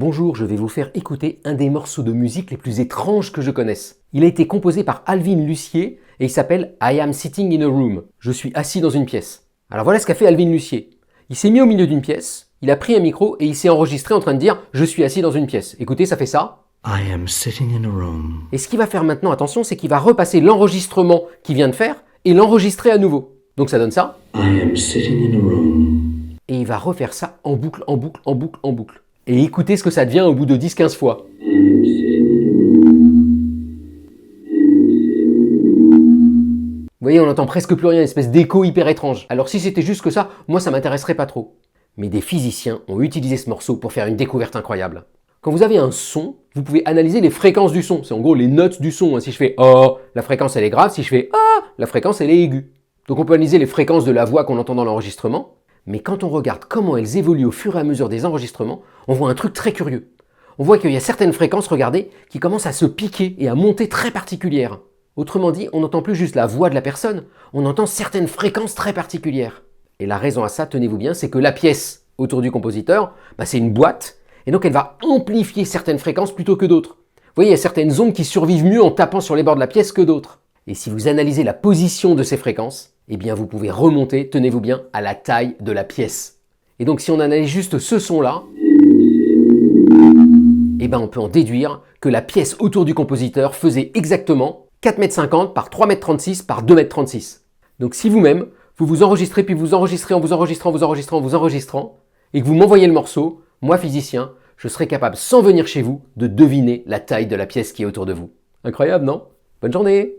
Bonjour, je vais vous faire écouter un des morceaux de musique les plus étranges que je connaisse. Il a été composé par Alvin Lucier et il s'appelle I Am Sitting in a Room. Je suis assis dans une pièce. Alors voilà ce qu'a fait Alvin Lucier. Il s'est mis au milieu d'une pièce, il a pris un micro et il s'est enregistré en train de dire « Je suis assis dans une pièce ». Écoutez, ça fait ça. I am sitting in a room. Et ce qu'il va faire maintenant, attention, c'est qu'il va repasser l'enregistrement qu'il vient de faire et l'enregistrer à nouveau. Donc ça donne ça. I am sitting in a room. Et il va refaire ça en boucle, en boucle, en boucle, en boucle. Et écoutez ce que ça devient au bout de 10-15 fois. Vous voyez, on n'entend presque plus rien, une espèce d'écho hyper étrange. Alors si c'était juste que ça, moi ça m'intéresserait pas trop. Mais des physiciens ont utilisé ce morceau pour faire une découverte incroyable. Quand vous avez un son, vous pouvez analyser les fréquences du son. C'est en gros les notes du son. Si je fais « oh », la fréquence elle est grave. Si je fais « ah », la fréquence elle est aiguë. Donc on peut analyser les fréquences de la voix qu'on entend dans l'enregistrement. Mais quand on regarde comment elles évoluent au fur et à mesure des enregistrements, on voit un truc très curieux. On voit qu'il y a certaines fréquences, regardez, qui commencent à se piquer et à monter très particulières. Autrement dit, on n'entend plus juste la voix de la personne, on entend certaines fréquences très particulières. Et la raison à ça, tenez-vous bien, c'est que la pièce autour du compositeur, c'est une boîte, et donc elle va amplifier certaines fréquences plutôt que d'autres. Vous voyez, il y a certaines ondes qui survivent mieux en tapant sur les bords de la pièce que d'autres. Et si vous analysez la position de ces fréquences, eh bien vous pouvez remonter, tenez-vous bien, à la taille de la pièce. Et donc si on analyse juste ce son-là, eh bien on peut en déduire que la pièce autour du compositeur faisait exactement 4,50 m par 3,36 m par 2,36 m. Donc si vous-même, vous vous enregistrez, puis vous enregistrez en vous enregistrant, et que vous m'envoyez le morceau, moi physicien, je serai capable, sans venir chez vous, de deviner la taille de la pièce qui est autour de vous. Incroyable, non? Bonne journée!